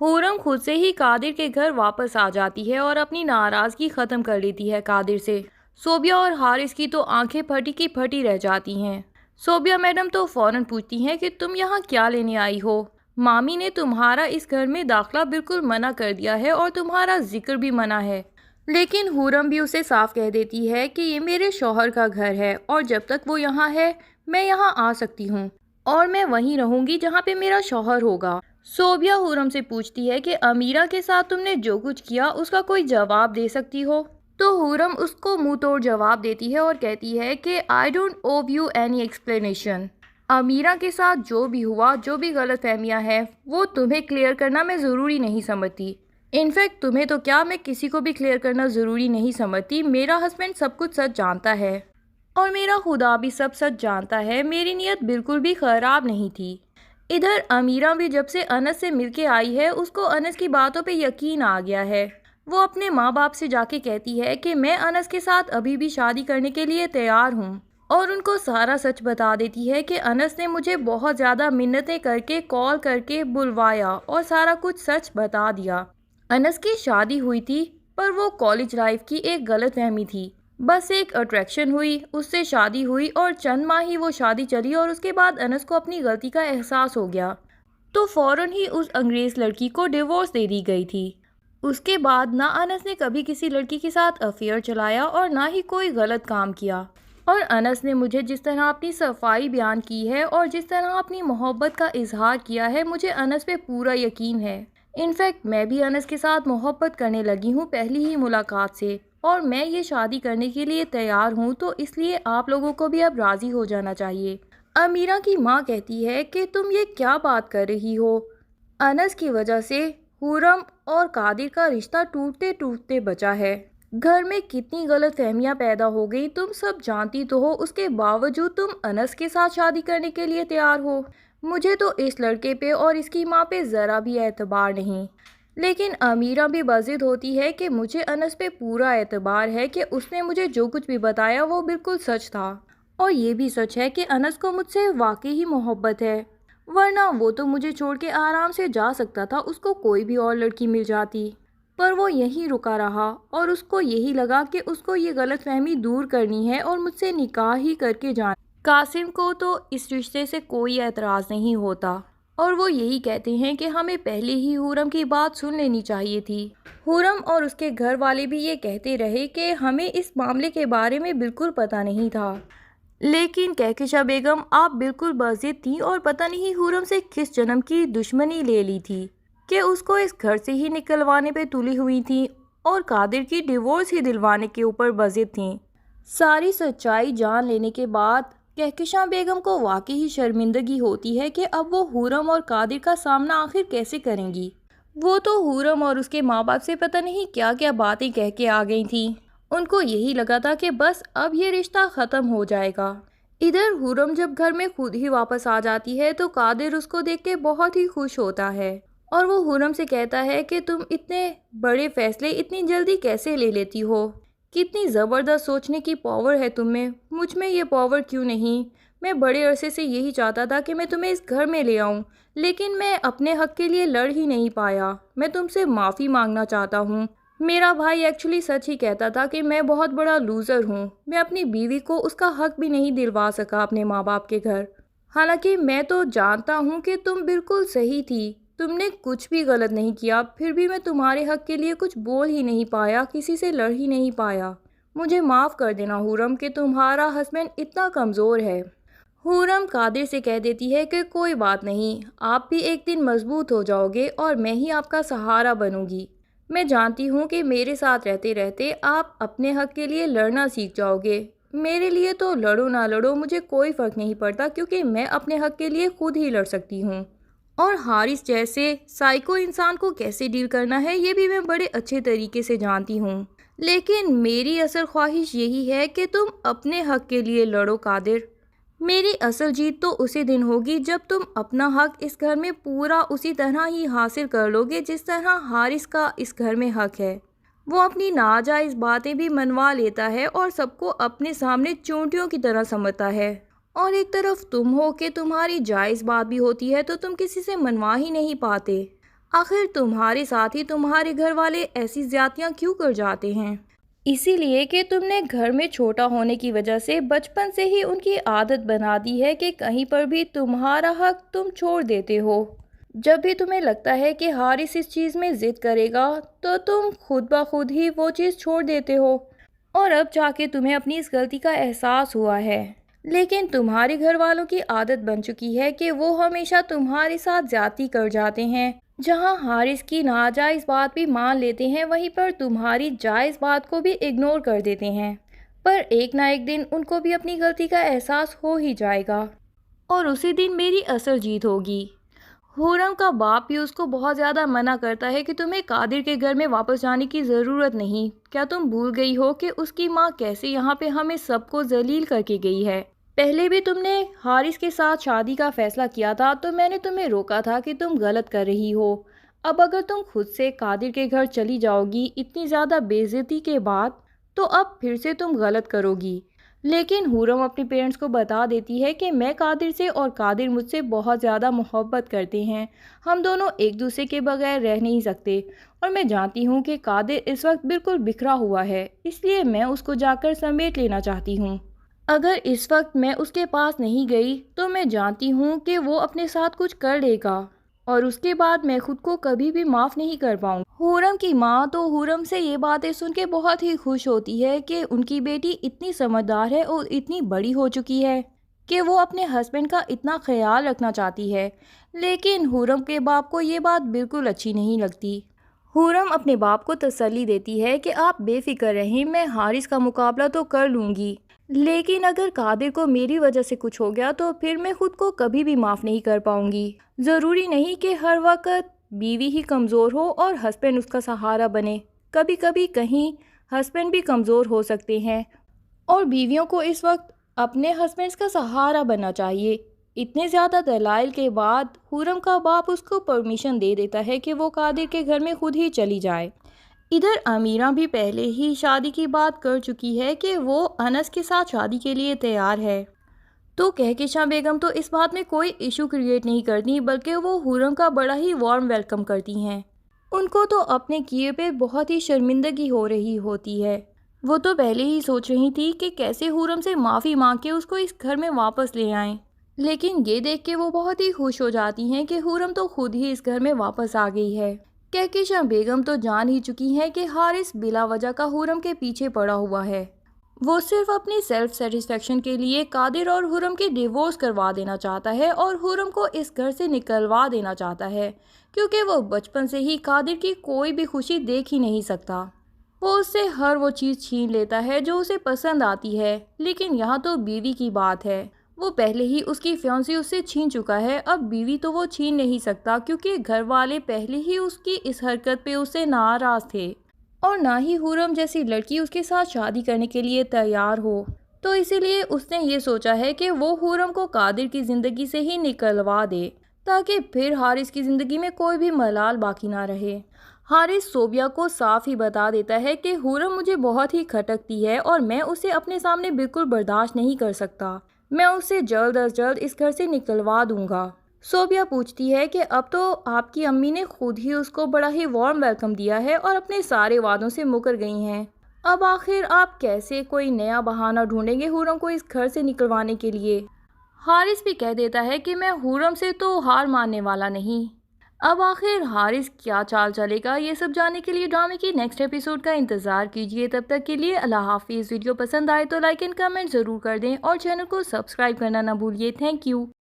ہورم خود سے ہی قادر کے گھر واپس آ جاتی ہے اور اپنی ناراضگی ختم کر لیتی ہے قادر سے۔ صوبیہ اور حارث کی تو آنکھیں پھٹی کی پھٹی رہ جاتی ہیں۔ صوبیہ میڈم تو فوراً پوچھتی ہیں کہ تم یہاں کیا لینے آئی ہو؟ مامی نے تمہارا اس گھر میں داخلہ بالکل منع کر دیا ہے اور تمہارا ذکر بھی منع ہے۔ لیکن ہورم بھی اسے صاف کہہ دیتی ہے کہ یہ میرے شوہر کا گھر ہے اور جب تک وہ یہاں ہے میں یہاں آ سکتی ہوں اور میں وہیں رہوں گی جہاں پہ میرا شوہر ہوگا۔ صوبیہ ہورم سے پوچھتی ہے کہ امیرہ کے ساتھ تم نے جو کچھ کیا اس کا کوئی جواب دے سکتی ہو؟ تو ہورم اس کو منہ توڑ جواب دیتی ہے اور کہتی ہے کہ I don't owe you any explanation۔ امیرہ کے ساتھ جو بھی ہوا، جو بھی غلط فہمیاں ہیں، وہ تمہیں کلیئر کرنا میں ضروری نہیں سمجھتی۔ انفیکٹ تمہیں تو کیا، میں کسی کو بھی کلیئر کرنا ضروری نہیں سمجھتی۔ میرا ہسبینڈ سب کچھ سچ جانتا ہے اور میرا خدا بھی سب سچ جانتا ہے۔ میری نیت بالکل بھی خراب نہیں تھی۔ ادھر امیرہ بھی جب سے انس سے مل کے آئی ہے اس کو انس کی باتوں پہ یقین آ گیا ہے۔ وہ اپنے ماں باپ سے جا کے کہتی ہے کہ میں انس کے ساتھ ابھی بھی شادی کرنے کے لیے تیار ہوں، اور ان کو سارا سچ بتا دیتی ہے کہ انس نے مجھے بہت زیادہ منتیں کر کے کال کر کے بلوایا اور سارا کچھ سچ بتا دیا۔ انس کی شادی ہوئی تھی پر وہ کالج لائف کی ایک غلط فہمی تھی، بس ایک اٹریکشن ہوئی، اس سے شادی ہوئی اور چند ماہ ہی وہ شادی چلی اور اس کے بعد انس کو اپنی غلطی کا احساس ہو گیا تو فوراً ہی اس انگریز لڑکی کو ڈیورس دے دی گئی تھی۔ اس کے بعد نہ انس نے کبھی کسی لڑکی کے ساتھ افیئر چلایا اور نہ ہی کوئی غلط کام کیا، اور انس نے مجھے جس طرح اپنی صفائی بیان کی ہے اور جس طرح اپنی محبت کا اظہار کیا ہے، مجھے انس پہ پورا یقین ہے۔ انفیکٹ میں بھی انس کے ساتھ محبت کرنے لگی ہوں پہلی ہی ملاقات سے، اور میں یہ شادی کرنے کے لیے تیار ہوں، تو اس لیے آپ لوگوں کو بھی اب راضی ہو جانا چاہیے۔ امیرہ کی ماں کہتی ہے کہ تم یہ کیا بات کر رہی ہو؟ انس کی وجہ سے ہورم اور قادر کا رشتہ ٹوٹتے ٹوٹتے بچا ہے۔ گھر میں کتنی غلط فہمیاں پیدا ہو گئی تم سب جانتی تو ہو، اس کے باوجود تم انس کے ساتھ شادی کرنے کے لیے تیار ہو۔ مجھے تو اس لڑکے پہ اور اس کی ماں پہ ذرا بھی اعتبار نہیں۔ لیکن امیرہ بھی بضد ہوتی ہے کہ مجھے انس پہ پورا اعتبار ہے کہ اس نے مجھے جو کچھ بھی بتایا وہ بالکل سچ تھا، اور یہ بھی سچ ہے کہ انس کو مجھ سے واقعی ہی محبت ہے، ورنہ وہ تو مجھے چھوڑ کے آرام سے جا سکتا تھا، اس کو کوئی بھی اور لڑکی مل جاتی، پر وہ یہیں رکا رہا اور اس کو یہی لگا کہ اس کو یہ غلط فہمی دور کرنی ہے اور مجھ سے نکاح ہی کر کے جانا۔ قاسم کو تو اس رشتے سے کوئی اعتراض نہیں ہوتا اور وہ یہی کہتے ہیں کہ ہمیں پہلے ہی ہورم کی بات سن لینی چاہیے تھی۔ ہورم اور اس کے گھر والے بھی یہ کہتے رہے کہ ہمیں اس معاملے کے بارے میں بالکل پتہ نہیں تھا، لیکن کہکشاں بیگم آپ بالکل بضد تھیں اور پتہ نہیں ہورم سے کس جنم کی دشمنی لے لی تھی کہ اس کو اس گھر سے ہی نکلوانے پہ تلی ہوئی تھیں اور قادر کی ڈیورس ہی دلوانے کے اوپر بضد تھیں۔ ساری سچائی جان لینے کے بعد کہکشاں بیگم کو واقعی ہی شرمندگی ہوتی ہے کہ اب وہ ہورم اور قادر کا سامنا آخر کیسے کریں گی۔ وہ تو ہورم اور اس کے ماں باپ سے پتہ نہیں کیا کیا باتیں کہہ کے آ گئی تھیں، ان کو یہی لگا تھا کہ بس اب یہ رشتہ ختم ہو جائے گا۔ ادھر ہورم جب گھر میں خود ہی واپس آ جاتی ہے تو قادر اس کو دیکھ کے بہت ہی خوش ہوتا ہے اور وہ ہورم سے کہتا ہے کہ تم اتنے بڑے فیصلے اتنی جلدی کیسے لے لیتی ہو، کتنی زبردست سوچنے کی پاور ہے تم میں، مجھ میں یہ پاور کیوں نہیں؟ میں بڑے عرصے سے یہی چاہتا تھا کہ میں تمہیں اس گھر میں لے آؤں، لیکن میں اپنے حق کے لیے لڑ ہی نہیں پایا۔ میں تم سے معافی مانگنا چاہتا ہوں۔ میرا بھائی ایکچولی سچ ہی کہتا تھا کہ میں بہت بڑا لوزر ہوں، میں اپنی بیوی کو اس کا حق بھی نہیں دلوا سکا اپنے ماں باپ کے گھر، حالانکہ میں تو جانتا ہوں کہ تم بالکل صحیح تھی، تم نے کچھ بھی غلط نہیں کیا، پھر بھی میں تمہارے حق کے لیے کچھ بول ہی نہیں پایا، کسی سے لڑ ہی نہیں پایا۔ مجھے معاف کر دینا ہورم کہ تمہارا ہسبینڈ اتنا کمزور ہے۔ ہورم قادر سے کہہ دیتی ہے کہ کوئی بات نہیں، آپ بھی ایک دن مضبوط ہو جاؤ گے اور میں ہی آپ کا سہارا بنوں گی۔ میں جانتی ہوں کہ میرے ساتھ رہتے رہتے آپ اپنے حق کے لیے لڑنا سیکھ جاؤ گے، میرے لیے تو لڑو نہ لڑو مجھے کوئی فرق نہیں پڑتا، کیونکہ میں اپنے حق کے لیے خود ہی لڑ سکتی ہوں، اور حارث جیسے سائیکو انسان کو کیسے ڈیل کرنا ہے یہ بھی میں بڑے اچھے طریقے سے جانتی ہوں، لیکن میری اصل خواہش یہی ہے کہ تم اپنے حق کے لیے لڑو قادر۔ میری اصل جیت تو اسی دن ہوگی جب تم اپنا حق اس گھر میں پورا اسی طرح ہی حاصل کر لو گے جس طرح حارث کا اس گھر میں حق ہے۔ وہ اپنی ناجائز باتیں بھی منوا لیتا ہے اور سب کو اپنے سامنے چونٹیوں کی طرح سمجھتا ہے، اور ایک طرف تم ہو کہ تمہاری جائز بات بھی ہوتی ہے تو تم کسی سے منوا ہی نہیں پاتے۔ آخر تمہارے ساتھ ہی تمہارے گھر والے ایسی زیادتیاں کیوں کر جاتے ہیں؟ اسی لیے کہ تم نے گھر میں چھوٹا ہونے کی وجہ سے بچپن سے ہی ان کی عادت بنا دی ہے کہ کہیں پر بھی تمہارا حق تم چھوڑ دیتے ہو۔ جب بھی تمہیں لگتا ہے کہ حارث اس چیز میں ضد کرے گا تو تم خود بخود ہی وہ چیز چھوڑ دیتے ہو، اور اب جا کے تمہیں اپنی اس غلطی کا احساس ہوا ہے۔ لیکن تمہارے گھر والوں کی عادت بن چکی ہے کہ وہ ہمیشہ تمہارے ساتھ زیادتی کر جاتے ہیں۔ جہاں حارث کی ناجائز بات بھی مان لیتے ہیں، وہیں پر تمہاری جائز بات کو بھی اگنور کر دیتے ہیں۔ پر ایک نہ ایک دن ان کو بھی اپنی غلطی کا احساس ہو ہی جائے گا، اور اسی دن میری اصل جیت ہوگی۔ حورم کا باپ بھی اس کو بہت زیادہ منع کرتا ہے کہ تمہیں قادر کے گھر میں واپس جانے کی ضرورت نہیں۔ کیا تم بھول گئی ہو کہ اس کی ماں کیسے یہاں پہ ہمیں سب کو ذلیل کر کے گئی ہے؟ پہلے بھی تم نے حارث کے ساتھ شادی کا فیصلہ کیا تھا تو میں نے تمہیں روکا تھا کہ تم غلط کر رہی ہو۔ اب اگر تم خود سے قادر کے گھر چلی جاؤ گی اتنی زیادہ بے عزتی کے بعد، تو اب پھر سے تم غلط کرو گی۔ لیکن حورم اپنے پیرنٹس کو بتا دیتی ہے کہ میں قادر سے اور قادر مجھ سے بہت زیادہ محبت کرتے ہیں، ہم دونوں ایک دوسرے کے بغیر رہ نہیں سکتے، اور میں جانتی ہوں کہ قادر اس وقت بالکل بکھرا ہوا ہے، اس لیے میں اس کو جا کر سمیٹ لینا چاہتی ہوں۔ اگر اس وقت میں اس کے پاس نہیں گئی تو میں جانتی ہوں کہ وہ اپنے ساتھ کچھ کر لے گا، اور اس کے بعد میں خود کو کبھی بھی معاف نہیں کر پاؤں۔ حورم کی ماں تو حورم سے یہ باتیں سن کے بہت ہی خوش ہوتی ہے کہ ان کی بیٹی اتنی سمجھدار ہے اور اتنی بڑی ہو چکی ہے کہ وہ اپنے ہسبینڈ کا اتنا خیال رکھنا چاہتی ہے۔ لیکن حورم کے باپ کو یہ بات بالکل اچھی نہیں لگتی۔ حورم اپنے باپ کو تسلی دیتی ہے کہ آپ بے فکر رہیں، میں حارث کا مقابلہ تو کر لوں گی، لیکن اگر قادر کو میری وجہ سے کچھ ہو گیا تو پھر میں خود کو کبھی بھی معاف نہیں کر پاؤں گی۔ ضروری نہیں کہ ہر وقت بیوی ہی کمزور ہو اور ہسبینڈ اس کا سہارا بنے، کبھی کبھی کہیں ہسبینڈ بھی کمزور ہو سکتے ہیں، اور بیویوں کو اس وقت اپنے ہسبینڈ کا سہارا بننا چاہیے۔ اتنے زیادہ دلائل کے بعد حورم کا باپ اس کو پرمیشن دے دیتا ہے کہ وہ قادر کے گھر میں خود ہی چلی جائے۔ ادھر امیرہ بھی پہلے ہی شادی کی بات کر چکی ہے کہ وہ انس کے ساتھ شادی کے لیے تیار ہے، تو کہکشاں بیگم تو اس بات میں کوئی ایشو کریٹ نہیں کرتی، بلکہ وہ حورم کا بڑا ہی وارم ویلکم کرتی ہیں۔ ان کو تو اپنے کیے پہ بہت ہی شرمندگی ہو رہی ہوتی ہے۔ وہ تو پہلے ہی سوچ رہی تھی کہ کیسے حورم سے معافی مانگ کے اس کو اس گھر میں واپس لے آئیں، لیکن یہ دیکھ کے وہ بہت ہی خوش ہو جاتی ہیں کہ حورم تو خود ہی اس گھر میں واپس آ گئی ہے۔ کہکشاں بیگم تو جان ہی چکی ہے کہ حارث بلا وجہ کا حورم کے پیچھے پڑا ہوا ہے۔ وہ صرف اپنی سیلف سیٹسفیکشن کے لیے قادر اور حورم کے ڈیورس کروا دینا چاہتا ہے، اور حورم کو اس گھر سے نکلوا دینا چاہتا ہے، کیونکہ وہ بچپن سے ہی قادر کی کوئی بھی خوشی دیکھ ہی نہیں سکتا۔ وہ اس سے ہر وہ چیز چھین لیتا ہے جو اسے پسند آتی ہے، لیکن یہاں تو بیوی کی بات ہے۔ وہ پہلے ہی اس کی فیانسی اس سے چھین چکا ہے، اب بیوی تو وہ چھین نہیں سکتا، کیونکہ گھر والے پہلے ہی اس کی اس حرکت پہ اس سے ناراض تھے، اور نہ ہی حورم جیسی لڑکی اس کے ساتھ شادی کرنے کے لیے تیار ہو۔ تو اسی لیے اس نے یہ سوچا ہے کہ وہ حورم کو قادر کی زندگی سے ہی نکلوا دے، تاکہ پھر حارث کی زندگی میں کوئی بھی ملال باقی نہ رہے۔ حارث صوبیہ کو صاف ہی بتا دیتا ہے کہ حورم مجھے بہت ہی کھٹکتی ہے اور میں اسے اپنے سامنے بالکل برداشت نہیں کر سکتا، میں اسے جلد از جلد اس گھر سے نکلوا دوں گا۔ صوبیہ پوچھتی ہے کہ اب تو آپ کی امی نے خود ہی اس کو بڑا ہی وارم ویلکم دیا ہے اور اپنے سارے وعدوں سے مکر گئی ہیں، اب آخر آپ کیسے کوئی نیا بہانہ ڈھونڈیں گے حورم کو اس گھر سے نکلوانے کے لیے؟ حارث بھی کہہ دیتا ہے کہ میں حورم سے تو ہار ماننے والا نہیں۔ اب آخر حارث کیا چال چلے گا، یہ سب جاننے کے لیے ڈرامے کی نیکسٹ ایپیسوڈ کا انتظار کیجیے۔ تب تک کے لیے اللہ حافظ۔ ویڈیو پسند آئے تو لائک اینڈ کمنٹ ضرور کر دیں، اور چینل کو سبسکرائب کرنا نہ بھولیے۔ Thank you.